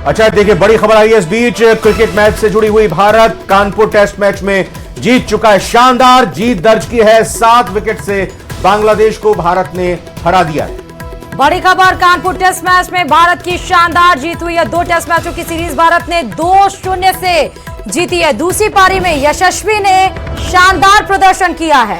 अच्छा देखिए, बड़ी खबर आई है इस बीच। क्रिकेट मैच से जुड़ी हुई भारत कानपुर टेस्ट मैच में जीत चुका है। शानदार जीत दर्ज की है। 7 विकेट से बांग्लादेश को भारत ने हरा दिया है। बड़ी खबर, कानपुर टेस्ट मैच में भारत की शानदार जीत हुई है। 2 टेस्ट मैचों की सीरीज भारत ने 2-0 से जीती है। दूसरी पारी में यशस्वी ने शानदार प्रदर्शन किया है।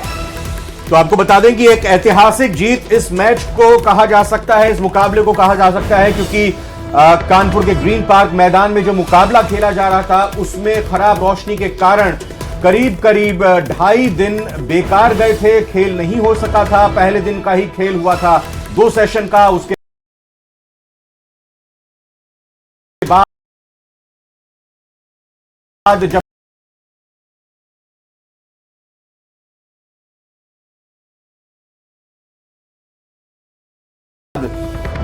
तो आपको बता दें कि एक ऐतिहासिक जीत इस मैच को कहा जा सकता है, इस मुकाबले को कहा जा सकता है, क्योंकि कानपुर के ग्रीन पार्क मैदान में जो मुकाबला खेला जा रहा था उसमें खराब रोशनी के कारण करीब 2.5 दिन बेकार गए थे। खेल नहीं हो सका था। पहले दिन का ही खेल हुआ था 2 सेशन का। उसके बाद जब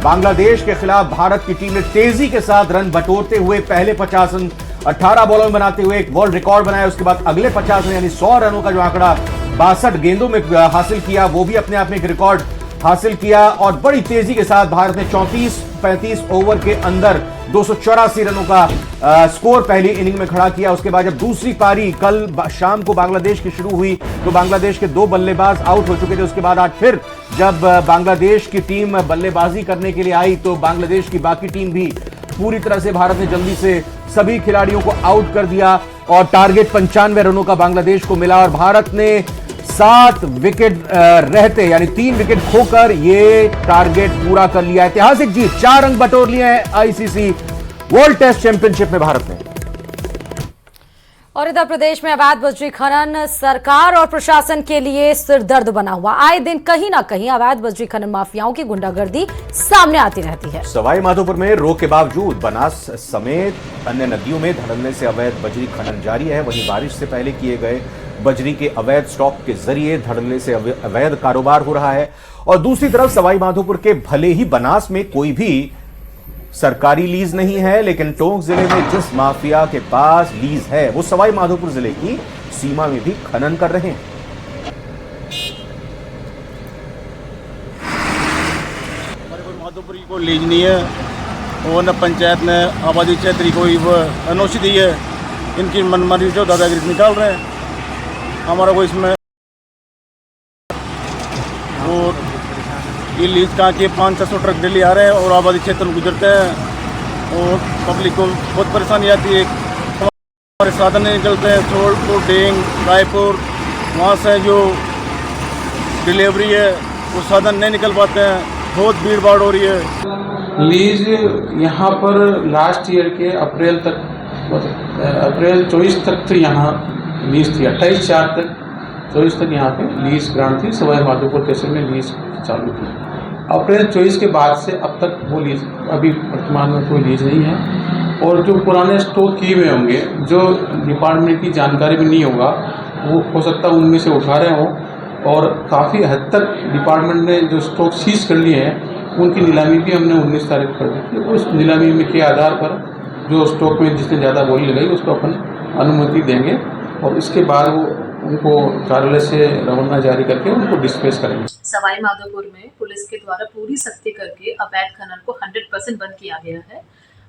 बांग्लादेश के खिलाफ भारत की टीम ने तेजी के साथ रन बटोरते हुए पहले 50 रन 18 बॉलों में बनाते हुए एक वर्ल्ड रिकॉर्ड बनाया। उसके बाद अगले 50 रन यानी 100 रनों का जो आंकड़ा 62 गेंदों में हासिल किया, वो भी अपने आप में एक रिकॉर्ड हासिल किया। और बड़ी तेजी के साथ भारत ने 34-35 ओवर के अंदर 284 रनों का स्कोर पहली इनिंग में खड़ा किया। उसके बाद जब दूसरी पारी कल शाम को बांग्लादेश की शुरू हुई तो बांग्लादेश के 2 बल्लेबाज आउट हो चुके थे। उसके बाद आज फिर जब बांग्लादेश की टीम बल्लेबाजी करने के लिए आई तो बांग्लादेश की बाकी टीम भी पूरी तरह से, भारत ने जल्दी से सभी खिलाड़ियों को आउट कर दिया और टारगेट 95 रनों का बांग्लादेश को मिला। और भारत ने 7 विकेट रहते यानी 3 विकेट खोकर ये टारगेट पूरा कर लिया। ऐतिहासिक जीत, 4 अंक बटोर लिए हैं आईसीसी वर्ल्ड टेस्ट चैंपियनशिप में भारत ने। और इधर प्रदेश में अवैध बजरी खनन सरकार और प्रशासन के लिए सिरदर्द बना हुआ। आए दिन कहीं ना कहीं अवैध बजरी खनन माफियाओं की गुंडागर्दी सामने आती रहती है। सवाई माधोपुर में रोक के बावजूद बनास समेत अन्य नदियों में धड़ल्ले से अवैध बजरी खनन जारी है। वहीं बारिश से पहले किए गए बजरी के अवैध स्टॉक के जरिए धड़ल्ले से अवैध कारोबार हो रहा है। और दूसरी तरफ सवाई माधोपुर के भले ही बनास में कोई भी सरकारी लीज नहीं है, लेकिन टोंक जिले में जिस माफिया के पास लीज है वो सवाई माधोपुर जिले की सीमा में भी खनन कर रहे हैं। माधोपुर को लीज नहीं है और न पंचायत ने आबादी क्षेत्र को अनोशी दी है। इनकी मनमानी जो दादागिरी निकाल रहे हैं। हमारा कोई इसमें और ये लीज कहाँ के 500-600 ट्रक डेली आ रहे हैं और आबादी क्षेत्र में गुजरते हैं और पब्लिक को बहुत परेशानी आती है। हमारे साधन नहीं निकलते हैं, सोलपुर, डेंग, रायपुर, वहाँ से जो डिलीवरी है वो साधन नहीं निकल पाते हैं। बहुत भीड़ भाड़ हो रही है। लीज यहाँ पर लास्ट ईयर के अप्रैल 24 तक तो यहाँ लीज थी। 28/4 तक 24 तक यहाँ पे लीज ग्रांट थी। सवाई माधोपुर तहसील में लीज चालू थी। अप्रैल 24 के बाद से अब तक वो लीज, अभी वर्तमान में कोई लीज नहीं है। और जो पुराने स्टॉक किए हुए होंगे, जो डिपार्टमेंट की जानकारी भी नहीं होगा, वो हो सकता है उनमें से उठा रहे हों। और काफ़ी हद तक डिपार्टमेंट ने जो स्टॉक सीज कर लिए हैं उनकी नीलामी भी हमने 19 तारीख कर दी थी। उस नीलामी में के आधार पर जो स्टॉक में जिसने ज़्यादा बोली लगाई उसको अपन अनुमति देंगे और इसके बाद वो उनको कार्यालय से रवाना जारी करके उनको डिस्पेच करेंगे। सवाई माधोपुर में पुलिस के द्वारा पूरी सख्ती करके अवैध खनन को 100% बंद किया गया है।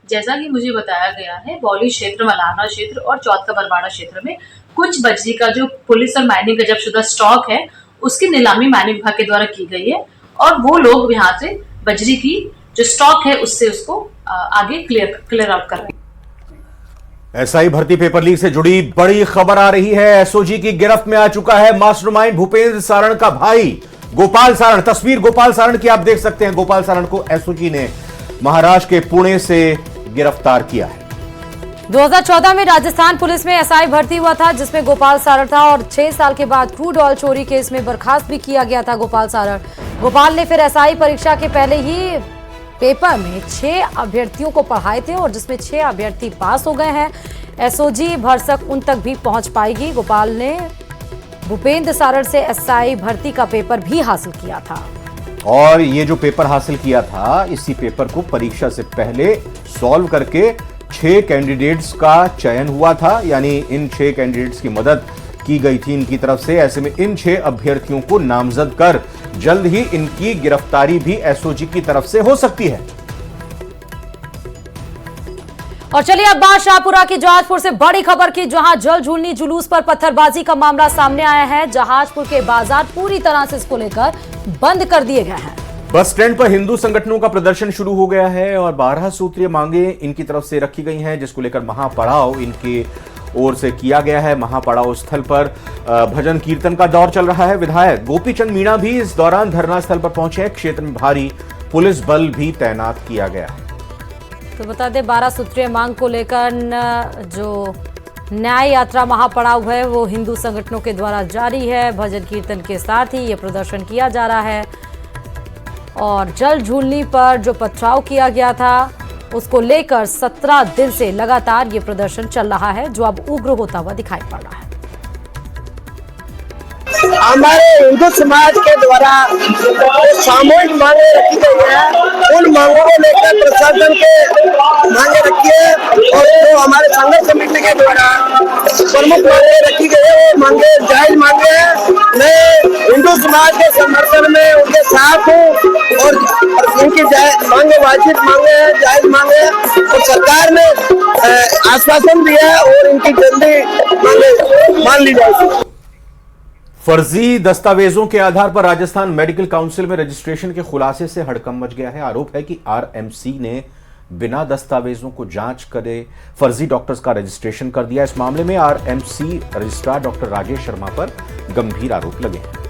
जैसा कि मुझे बताया गया है, बौली क्षेत्र, मलाना क्षेत्र और चौथ का बरवाड़ा क्षेत्र में कुछ बजरी का जो पुलिस और माइनिंग का जब शुदा स्टॉक है उसकी नीलामी माइनिंग विभाग के द्वारा की गई है और वो लोग यहाँ से बजरी की जो स्टॉक है उससे उसको आगे क्लियर आउट कर रहे हैं। एसआई भर्ती पेपर लीक से जुड़ी बड़ी खबर आ रही है। एसओजी की गिरफ्त में आ चुका है मास्टरमाइंड भूपेंद्र सारण का भाई गोपाल सारण। तस्वीर गोपाल सारण की आप देख सकते हैं। गोपाल सारण को एसओजी ने महाराष्ट्र के पुणे से गिरफ्तार किया है। 2014 में राजस्थान पुलिस में एसआई भर्ती हुआ था जिसमें गोपाल सारण था और 6 साल के बाद क्रूड ऑयल चोरी केस में बर्खास्त भी किया गया था गोपाल सारण। गोपाल ने फिर एसआई परीक्षा के पहले ही पेपर में 6 अभ्यर्थियों को पढ़ाए थे और जिसमें 6 अभ्यर्थी पास हो गए हैं। एसओजी भरसक उन तक भी पहुंच पाएगी। गोपाल ने भूपेंद्र सारण से एसआई भर्ती का पेपर भी हासिल किया था और ये जो पेपर हासिल किया था, इसी पेपर को परीक्षा से पहले सॉल्व करके 6 कैंडिडेट्स का चयन हुआ था। यानी इन 6 कैंडिडेट्स की मदद की गई थी इनकी तरफ से। ऐसे में इन 6 अभ्यर्थियों को नामजद कर जल्द ही इनकी गिरफ्तारी भी एसओजी की तरफ से हो सकती है। और चलिए अब बात शाहपुरा की जहाजपुर से बड़ी खबर की, जहां जल झूलनी जुलूस पर पत्थरबाजी का मामला सामने आया है। जहाजपुर के बाजार पूरी तरह से इसको लेकर बंद कर दिए गए हैं। बस स्टैंड पर हिंदू संगठनों का प्रदर्शन शुरू हो गया है और 12 सूत्रीय मांगे इनकी तरफ से रखी गई हैं, जिसको लेकर महापड़ाव इनके ओर से किया गया है। महापड़ाव स्थल पर भजन कीर्तन का दौर चल रहा है। विधायक गोपीचंद मीणा भी इस दौरान धरना स्थल पर पहुंचे। क्षेत्र में भारी पुलिस बल भी तैनात किया गया है। तो बता दें 12 सूत्रीय मांग को लेकर जो न्याय यात्रा महापड़ाव है वो हिंदू संगठनों के द्वारा जारी है। भजन कीर्तन के साथ ही ये प्रदर्शन किया जा रहा है और जल झूलनी पर जो पथराव किया गया था उसको लेकर 17 दिन से लगातार ये प्रदर्शन चल रहा है, जो अब उग्र होता हुआ दिखाई पड़ रहा है। हमारे हिंदू समाज के द्वारा सामूहिक मांगे रखी गई है, उन मांगों को लेकर प्रशासन के मांगे रखी है और जो हमारे संघर्ष समिति के द्वारा प्रमुख मांगे रखी गई है वो मांगे जायज मांगे हैं। मैं हिंदू समाज के समर्थन में उनके साथ हूँ और इनकी मांगे वाजिब मांगे हैं, जायज मांगे हैं और सरकार ने आश्वासन दिया है और इनकी जल्दी मांगे मान ली जाएगी। फर्जी दस्तावेजों के आधार पर राजस्थान मेडिकल काउंसिल में रजिस्ट्रेशन के खुलासे से हड़कंप मच गया है। आरोप है कि आरएमसी ने बिना दस्तावेजों को जांच करे फर्जी डॉक्टर्स का रजिस्ट्रेशन कर दिया। इस मामले में RMC registrar doctor Rajesh Sharma पर गंभीर आरोप लगे हैं।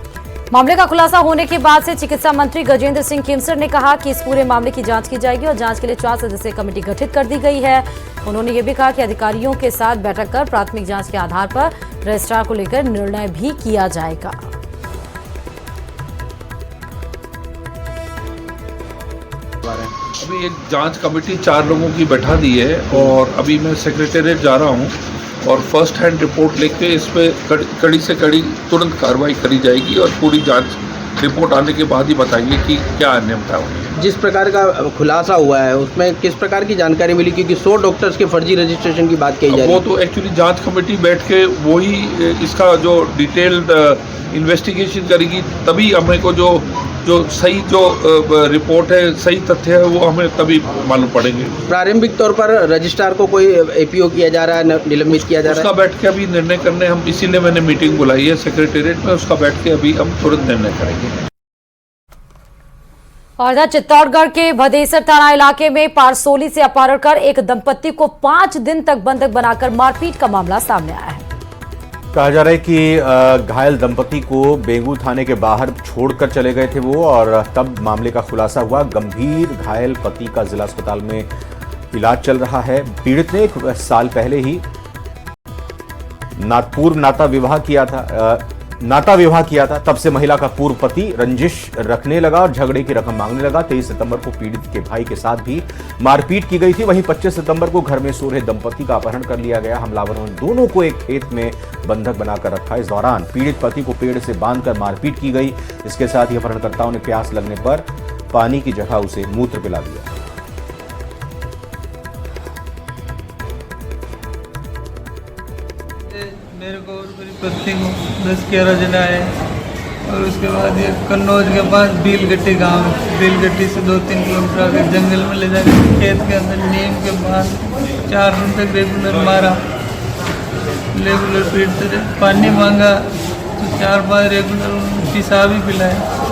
मामले का खुलासा होने के बाद से चिकित्सा मंत्री गजेंद्र सिंह खिमसर ने कहा कि इस पूरे मामले की जांच की जाएगी और जांच के लिए 4 सदस्यीय कमेटी गठित कर दी गई है। उन्होंने ये भी कहा कि अधिकारियों के साथ बैठक कर प्राथमिक जांच के आधार पर रजिस्ट्रार को लेकर निर्णय भी किया जाएगा। अभी एक जांच कमेटी 4 लोगों की बैठा दी है और अभी मैं सेक्रेटेरिएट जा रहा हूं और फर्स्ट हैंड रिपोर्ट लेके इस पे कड़ी से कड़ी तुरंत कार्रवाई करी जाएगी और पूरी जांच रिपोर्ट आने के बाद ही बताएंगे कि क्या अनियमितता हुई है। जिस प्रकार का खुलासा हुआ है उसमें किस प्रकार की जानकारी मिली, क्योंकि 100 डॉक्टर्स के फर्जी रजिस्ट्रेशन की बात कही जा रही है। वो तो एक्चुअली जांच कमेटी बैठ के वही इसका जो डिटेल्ड इन्वेस्टिगेशन करेगी, तभी हमें को जो सही रिपोर्ट है, सही तथ्य है, वो हमें तभी मालूम पड़ेंगे। प्रारंभिक तौर पर रजिस्ट्रार को कोई एपीओ किया जा रहा है, निलंबित किया जा रहा है, उसका बैठ के अभी निर्णय करने हम, इसीलिए मैंने मीटिंग बुलाई है सेक्रेटेरिएट में, उसका बैठ के अभी हम तुरंत निर्णय करेंगे। और इधर चित्तौड़गढ़ के भदेसर थाना इलाके में पारसोली से अपहरण कर एक दंपति को 5 दिन तक बंधक बनाकर मारपीट का मामला सामने आया है। कहा जा रहा है कि घायल दंपति को बेंगू थाने के बाहर छोड़कर चले गए थे वो, और तब मामले का खुलासा हुआ। गंभीर घायल पति का जिला अस्पताल में इलाज चल रहा है। पीड़ित ने 1 साल पहले ही पूर्व नाता विवाह किया था। तब से महिला का पूर्व पति रंजिश रखने लगा और झगड़े की रकम मांगने लगा। 23 सितंबर को पीड़ित के भाई के साथ भी मारपीट की गई थी। वहीं 25 सितंबर को घर में सो रहे दंपति का अपहरण कर लिया गया। हमलावरों ने दोनों को एक खेत में बंधक बनाकर रखा। इस दौरान पीड़ित पति को पेड़ से बांधकर मारपीट की गई। इसके साथ ही अपहरणकर्ताओं ने प्यास लगने पर पानी की जगह उसे मूत्र पिला दिया। मेरे को और मेरी पत्नी को 10-11 जना है और उसके बाद ये कन्नौज के पास भीलगट्टी गांव है। भीलगट्टी से 2-3 किलोमीटर आगे जंगल में ले जाकर खेत के अंदर नीम के पास 4 दिन तक रेगुलर मारा, रेगुलर पीटते थे। पानी मांगा तो 4-5 रेगुलर पेशाब ही पिलाया।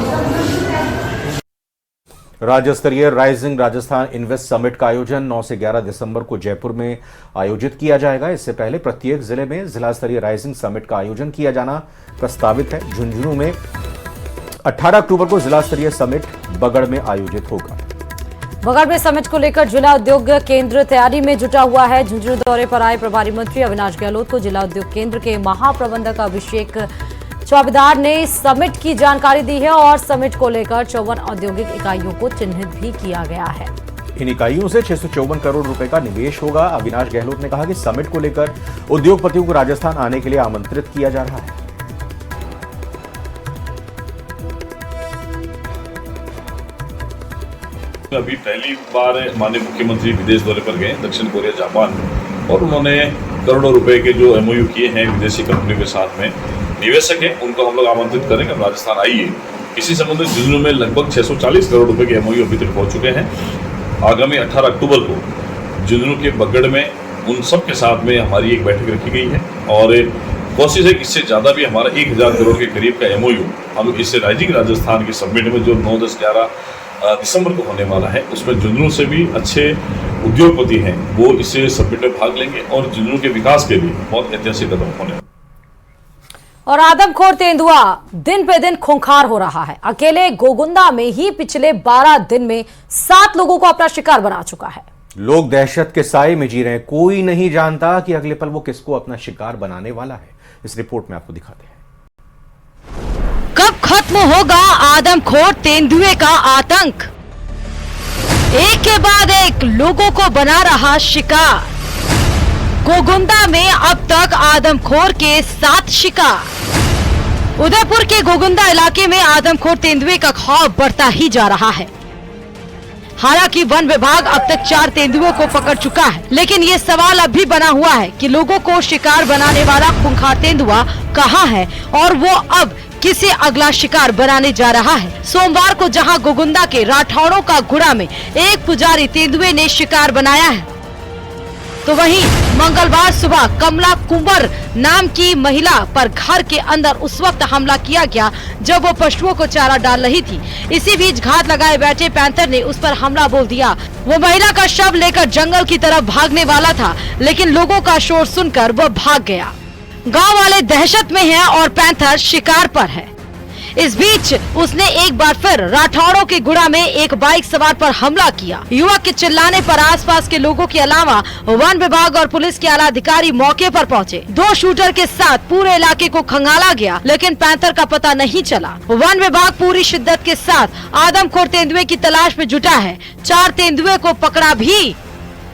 राज्य स्तरीय राइजिंग राजस्थान इन्वेस्ट समिट का आयोजन 9 से 11 दिसंबर को जयपुर में आयोजित किया जाएगा। इससे पहले प्रत्येक जिले में जिला स्तरीय राइजिंग समिट का आयोजन किया जाना प्रस्तावित है। झुंझुनू में 18 अक्टूबर को जिला स्तरीय समिट बगड़ में आयोजित होगा। बगड़ में समिट को लेकर जिला उद्योग केंद्र तैयारी में जुटा हुआ है। झुंझुनू दौरे पर आए प्रभारी मंत्री अविनाश गहलोत को जिला उद्योग केंद्र के महाप्रबंधक अभिषेक चौबेदार ने समिट की जानकारी दी है और समिट को लेकर 54 औद्योगिक इकाइयों को चिन्हित भी किया गया है। इन इकाइयों से 654 करोड़ रुपए का निवेश होगा। अविनाश गहलोत ने कहा कि समिट को लेकर उद्योगपतियों को राजस्थान आने के लिए आमंत्रित किया जा रहा है। अभी पहली बार माननीय मुख्यमंत्री विदेश दौरे पर गए दक्षिण कोरिया जापान, और उन्होंने करोड़ों रुपए के जो एमओयू किए हैं विदेशी कंपनियों के साथ में, निवेशक हैं उनको हम लोग आमंत्रित करेंगे, राजस्थान आइए। इसी संबंध में झुंझुनू में लगभग 640 करोड़ रुपए के एमओयू अभी तक पहुंच चुके हैं। आगामी 18 अक्टूबर को झुंझुनू के बगड़ में उन सब के साथ में हमारी एक बैठक रखी गई है और कोशिश है कि इससे ज़्यादा भी हमारा 1000 करोड़ के करीब का MOU हम इससे राइजिंग राजस्थान के समिट में जो 9, 10, 11 दिसंबर को होने वाला है उसमें झुंझुनू से भी अच्छे उद्योगपति हैं वो इससे समिट में भाग लेंगे और झुंझुनू के विकास के लिए बहुत ऐतिहासिक कदम होने। और आदमखोर तेंदुआ दिन पे दिन खूंखार हो रहा है। अकेले गोगुंदा में ही पिछले 12 दिन में 7 लोगों को अपना शिकार बना चुका है। लोग दहशत के साए में जी रहे हैं। कोई नहीं जानता कि अगले पल वो किसको अपना शिकार बनाने वाला है। इस रिपोर्ट में आपको दिखाते हैं। कब खत्म होगा आदमखोर तेंदुए का आतंक? एक के बाद एक लोगों को बना रहा शिकार। गोगुंदा में अब तक आदमखोर के 7 शिकार। उदयपुर के गोगुंदा इलाके में आदमखोर तेंदुए का खौफ बढ़ता ही जा रहा है। हालांकि वन विभाग अब तक 4 तेंदुओं को पकड़ चुका है, लेकिन ये सवाल अब भी बना हुआ है कि लोगों को शिकार बनाने वाला खूंखार तेंदुआ कहाँ है और वो अब किसे अगला शिकार बनाने जा रहा है। सोमवार को जहां गोगुंदा के राठौड़ों का गुड़ा में एक पुजारी तेंदुए ने शिकार बनाया है, तो वहीं मंगलवार सुबह कमला कुंवर नाम की महिला पर घर के अंदर उस वक्त हमला किया गया जब वो पशुओं को चारा डाल रही थी। इसी बीच घात लगाए बैठे पैंथर ने उस पर हमला बोल दिया। वो महिला का शव लेकर जंगल की तरफ भागने वाला था, लेकिन लोगों का शोर सुनकर वो भाग गया। गांव वाले दहशत में हैं और पैंथर शिकार पर है। इस बीच उसने एक बार फिर राठौड़ों के गुड़ा में एक बाइक सवार पर हमला किया। युवक के चिल्लाने पर आसपास के लोगों के अलावा वन विभाग और पुलिस के आला अधिकारी मौके पर पहुंचे। 2 शूटर के साथ पूरे इलाके को खंगाला गया, लेकिन पैंथर का पता नहीं चला। वन विभाग पूरी शिद्दत के साथ आदमखोर तेंदुए की तलाश में जुटा है। 4 तेंदुए को पकड़ा भी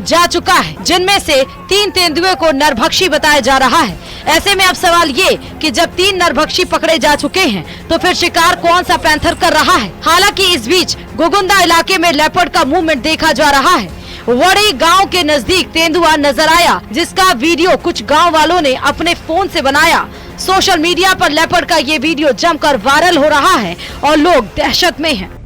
जा चुका है, जिनमें से 3 तेंदुए को नरभक्षी बताया जा रहा है। ऐसे में अब सवाल ये कि जब 3 नरभक्षी पकड़े जा चुके हैं तो फिर शिकार कौन सा पैंथर कर रहा है। हालांकि इस बीच गोगुंदा इलाके में लेपर्ड का मूवमेंट देखा जा रहा है। वड़ी गांव के नजदीक तेंदुआ नजर आया, जिसका वीडियो कुछ गांव वालों ने अपने फोन से बनाया। सोशल मीडिया पर लेपर्ड का ये वीडियो जमकर वायरल हो रहा है और लोग दहशत में हैं।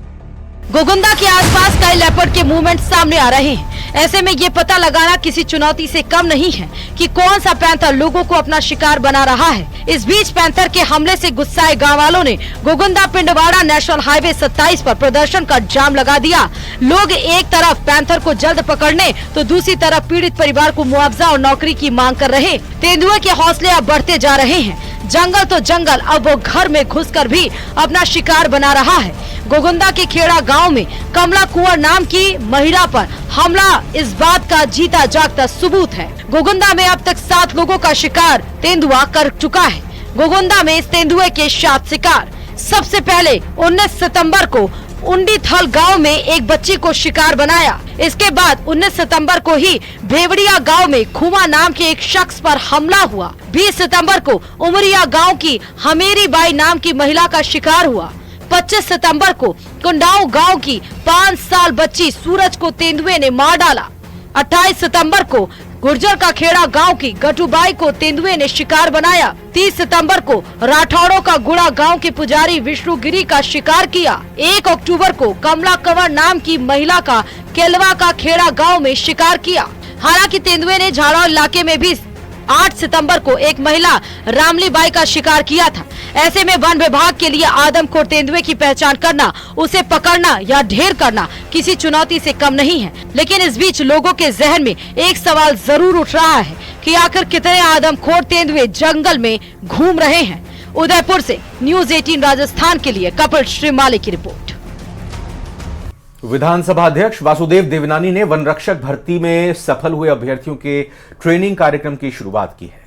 गोगुंदा के आसपास कई लेपर्ड के मूवमेंट सामने आ रहे हैं। ऐसे में ये पता लगाना किसी चुनौती से कम नहीं है कि कौन सा पैंथर लोगों को अपना शिकार बना रहा है। इस बीच पैंथर के हमले से गुस्साए गांव वालों ने गोगुंदा पिंडवाड़ा नेशनल हाईवे 27 पर प्रदर्शन का जाम लगा दिया। लोग एक तरफ पैंथर को जल्द पकड़ने तो दूसरी तरफ पीड़ित परिवार को मुआवजा और नौकरी की मांग कर रहे। तेंदुए के हौसले अब बढ़ते जा रहे हैं। जंगल तो जंगल, अब वो घर में घुसकर भी अपना शिकार बना रहा है। गोगुंदा के खेड़ा गांव में कमला कुंवर नाम की महिला पर हमला इस बात का जीता जागता सबूत है। गोगुंदा में अब तक 7 लोगों का शिकार तेंदुआ कर चुका है। गोगुंदा में इस तेंदुए के 7 शिकार। सबसे पहले 19 सितंबर को उंडी थल गांव में एक बच्ची को शिकार बनाया। इसके बाद 19 सितंबर को ही भेवड़िया गांव में खुमा नाम के एक शख्स पर हमला हुआ। 20 सितंबर को उमरिया गांव की हमेरी बाई नाम की महिला का शिकार हुआ। 25 सितंबर को कुंडाऊ गांव की 5 साल बच्ची सूरज को तेंदुए ने मार डाला। 28 सितंबर को गुर्जर का खेड़ा गांव की गटूबाई को तेंदुए ने शिकार बनाया। 30 सितंबर को राठौड़ों का गुड़ा गांव के पुजारी विष्णुगिरी का शिकार किया। 1 अक्टूबर को कमला कंवर नाम की महिला का केलवा का खेड़ा गांव में शिकार किया। हालांकि तेंदुए ने झाड़ौल इलाके में भी 8 सितंबर को एक महिला रामली बाई का शिकार किया था। ऐसे में वन विभाग के लिए आदमखोर तेंदुए की पहचान करना, उसे पकड़ना या ढेर करना किसी चुनौती से कम नहीं है। लेकिन इस बीच लोगों के जहन में एक सवाल जरूर उठ रहा है कि आखिर कितने आदमखोर तेंदुए जंगल में घूम रहे हैं। उदयपुर से न्यूज़ 18 राजस्थान के लिए कपिल श्रीमाली की रिपोर्ट। विधानसभा अध्यक्ष वासुदेव देवनानी ने वन रक्षक भर्ती में सफल हुए अभ्यर्थियों के ट्रेनिंग कार्यक्रम की शुरुआत की है।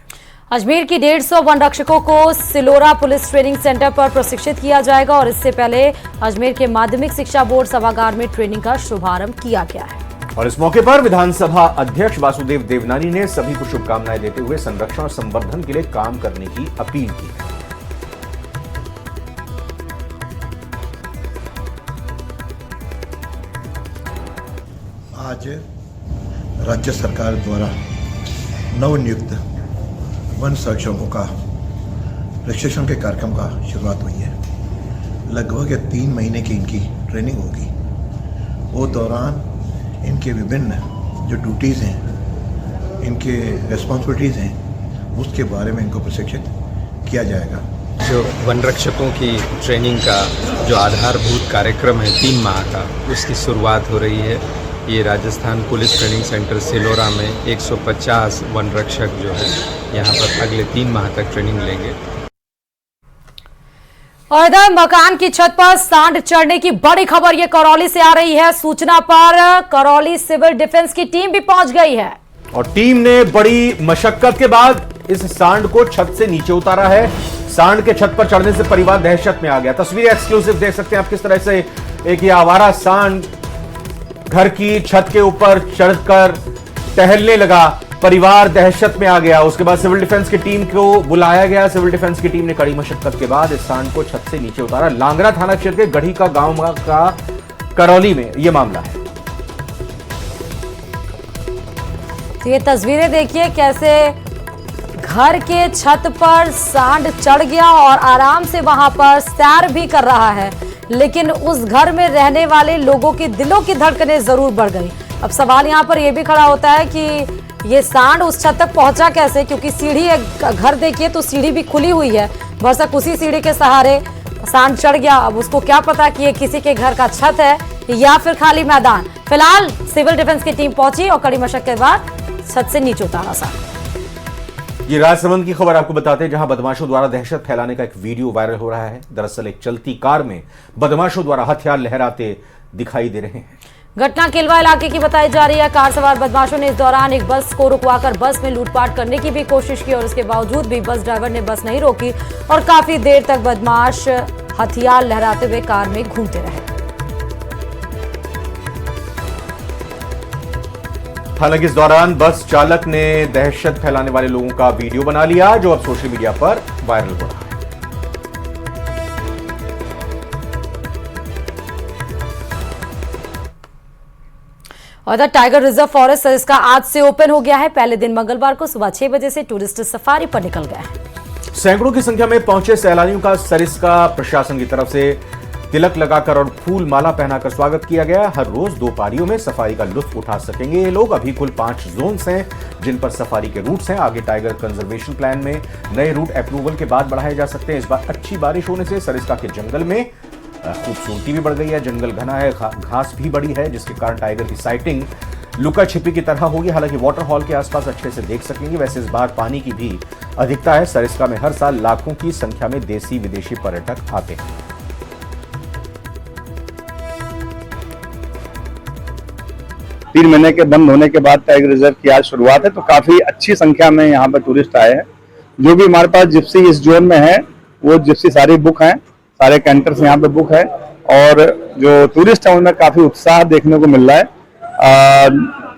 अजमेर की 150 वन रक्षकों को सिलोरा पुलिस ट्रेनिंग सेंटर पर प्रशिक्षित किया जाएगा और इससे पहले अजमेर के माध्यमिक शिक्षा बोर्ड सभागार में ट्रेनिंग का शुभारंभ किया गया है। और इस मौके पर विधानसभा अध्यक्ष वासुदेव देवनानी ने सभी को शुभकामनाएं देते हुए संरक्षण और संवर्धन के लिए काम करने की अपील की है। आज राज्य सरकार द्वारा नवनियुक्त वन संरक्षकों का प्रशिक्षण के कार्यक्रम का शुरुआत हुई है। लगभग 3 महीने की इनकी ट्रेनिंग होगी। वो दौरान इनके विभिन्न जो ड्यूटीज़ हैं, इनके रिस्पॉन्सिबिलिटीज़ हैं, उसके बारे में इनको प्रशिक्षित किया जाएगा। जो वन रक्षकों की ट्रेनिंग का जो आधारभूत कार्यक्रम है 3 माह का, उसकी शुरुआत हो रही है। ये Rajasthan police training centre Silora में 150 वन रक्षक जो है यहाँ पर अगले 3 माह तक ट्रेनिंग लेंगे। और इधर मकान की छत पर सांड चढ़ने की बड़ी खबर ये करौली से आ रही है। सूचना पर करौली सिविल डिफेंस की टीम भी पहुंच गई है और टीम ने बड़ी मशक्कत के बाद इस सांड को छत से नीचे उतारा है। सांड के छत पर चढ़ने से परिवार दहशत में आ गया। तस्वीरें एक्सक्लूसिव देख सकते हैं आप किस तरह से एक ये आवारा सांड घर की छत के ऊपर चढ़कर टहलने लगा। परिवार दहशत में आ गया। उसके बाद सिविल डिफेंस की टीम को बुलाया गया। सिविल डिफेंस की टीम ने कड़ी मशक्कत के बाद इस सांड को छत से नीचे उतारा। लांगरा थाना क्षेत्र के गढ़ी का गांव का करौली में यह मामला है। तो ये तस्वीरें देखिए कैसे घर के छत पर सांड चढ़ गया और आराम से वहां पर सैर भी कर रहा है, लेकिन उस घर में रहने वाले लोगों की दिलों की धड़कनें जरूर बढ़ गई। अब सवाल यहाँ पर यह भी खड़ा होता है कि ये सांड उस छत तक पहुंचा कैसे, क्योंकि सीढ़ी घर देखिए तो सीढ़ी भी खुली हुई है। भरसक उसी सीढ़ी के सहारे सांड चढ़ गया। अब उसको क्या पता कि ये किसी के घर का छत है या फिर खाली मैदान। फिलहाल सिविल डिफेंस की टीम पहुंची और कड़ी मशक्कत के बाद छत से नीचे उतारा सांड। ये राजसमंद की खबर आपको बताते हैं, जहां बदमाशों द्वारा दहशत फैलाने का एक वीडियो वायरल हो रहा है। दरअसल एक चलती कार में बदमाशों द्वारा हथियार लहराते दिखाई दे रहे हैं। घटना केलवा इलाके की बताई जा रही है। कार सवार बदमाशों ने इस दौरान एक बस को रुकवाकर बस में लूटपाट करने की भी कोशिश की और इसके बावजूद भी बस ड्राइवर ने बस नहीं रोकी और काफी देर तक बदमाश हथियार लहराते हुए कार में घूमते रहे। हालांकि इस दौरान बस चालक ने दहशत फैलाने वाले लोगों का वीडियो बना लिया, जो अब सोशल मीडिया पर वायरल हो रहा है। और इधर टाइगर रिजर्व फॉरेस्ट सरिस्का आज से ओपन हो गया है। पहले दिन मंगलवार को सुबह 6 बजे से टूरिस्ट सफारी पर निकल गए हैं। सैकड़ों की संख्या में पहुंचे सैलानियों का सरिस्का प्रशासन की तरफ से तिलक लगाकर और फूल माला पहनाकर स्वागत किया गया। हर रोज 2 पारियों में सफारी का लुत्फ उठा सकेंगे ये लोग। अभी कुल 5 जोन्स हैं जिन पर सफारी के रूट्स हैं। आगे टाइगर कंजर्वेशन प्लान में नए रूट अप्रूवल के बाद बढ़ाए जा सकते हैं। इस बार अच्छी बारिश होने से सरिस्का के जंगल में खूबसूरती भी बढ़ गई है। जंगल घना है, घास भी बड़ी है, जिसके कारण टाइगर की साइटिंग लुका छिपी की तरह होगी। हालांकि वाटर हॉल के आसपास अच्छे से देख सकेंगे। वैसे इस बार पानी की भी अधिकता है। सरिस्का में हर साल लाखों की संख्या में देसी विदेशी पर्यटक आते हैं। तीन महीने के बंद होने के बाद टाइगर रिजर्व की आज शुरुआत है, तो काफी अच्छी संख्या में यहाँ पर टूरिस्ट आए हैं। जो भी हमारे पास जिप्सी इस जोन में है वो जिप्सी सारी बुक हैं, सारे कैंटर्स यहाँ पे बुक है और जो टूरिस्ट है उनमें काफी उत्साह देखने को मिल रहा है।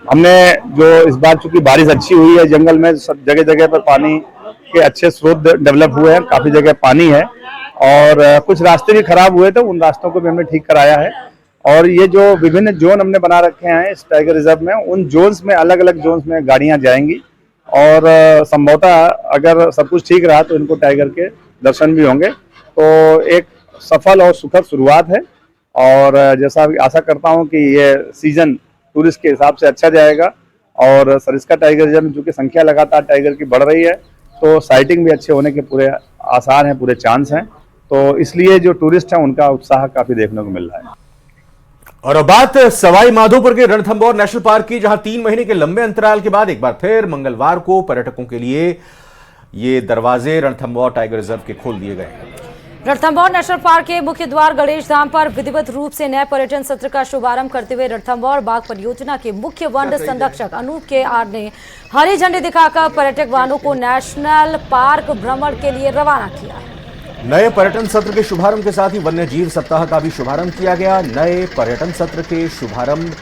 हमने जो इस बार चूंकि बारिश अच्छी हुई है, जंगल में सब जगह जगह पर पानी के अच्छे स्रोत डेवलप हुए हैं, काफी जगह पानी है और कुछ रास्ते भी खराब हुए थे, उन रास्तों को भी हमने ठीक कराया है। और ये जो विभिन्न जोन हमने बना रखे हैं इस टाइगर रिजर्व में, उन जोन्स में अलग अलग जोन्स में गाड़ियां जाएंगी और संभवतः अगर सब कुछ ठीक रहा तो इनको टाइगर के दर्शन भी होंगे। तो एक सफल और सुखद शुरुआत है और जैसा आशा करता हूं कि ये सीजन टूरिस्ट के हिसाब से अच्छा जाएगा और सरिस्का टाइगर रिजर्व में चूंकि संख्या लगातार टाइगर की बढ़ रही है तो साइटिंग भी अच्छे होने के पूरे आसार हैं, पूरे चांस हैं। तो इसलिए जो टूरिस्ट हैं उनका उत्साह काफी देखने को मिल रहा है। और अब बात सवाई माधोपुर के रणथंभौर नेशनल पार्क की, जहां 3 महीने के लंबे अंतराल के बाद एक बार फिर मंगलवार को पर्यटकों के लिए ये दरवाजे रणथंभौर टाइगर रिजर्व के खोल दिए गए हैं। रणथंभौर नेशनल पार्क के मुख्य द्वार गणेश धाम पर विधिवत रूप से नए पर्यटन सत्र का शुभारंभ करते हुए रणथंभौर बाघ परियोजना के मुख्य वन संरक्षक अनूप के आर ने हरी झंडी दिखाकर पर्यटक वाहनों को नेशनल पार्क भ्रमण के लिए रवाना किया। नए पर्यटन सत्र के शुभारंभ के साथ ही वन्य जीव सप्ताह का भी शुभारंभ किया गया। नए पर्यटन सत्र के शुभारंभ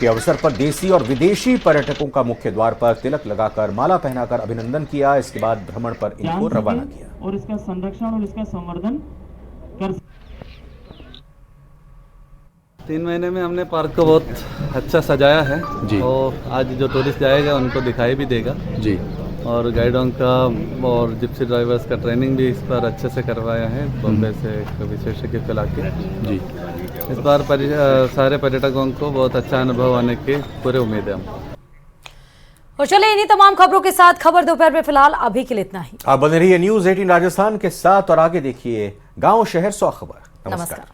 के अवसर पर देसी और विदेशी पर्यटकों का मुख्य द्वार पर तिलक लगाकर माला पहनाकर अभिनंदन किया। इसके बाद भ्रमण पर इनको रवाना किया और इसका संरक्षण और इसका संवर्धन कर। 3 महीने में हमने पार्क को बहुत अच्छा सजाया है जी और आज जो टूरिस्ट जाएगा उनको दिखाई भी देगा जी और गाइडों का और जिप्सी ड्राइवर्स का ट्रेनिंग भी इस बार अच्छे से करवाया है बॉम्बे से एक विशेषज्ञ को लाके जी। इस बार सारे पर्यटकों को बहुत अच्छा अनुभव आने की पूरी उम्मीद है। और चले इन्हीं तमाम खबरों के साथ खबर दोपहर में फिलहाल अभी के लिए इतना ही। आप बने रहिए न्यूज़ 18 राजस्थान के साथ और आगे देखिए गांव शहर 100 खबर। नमस्कार।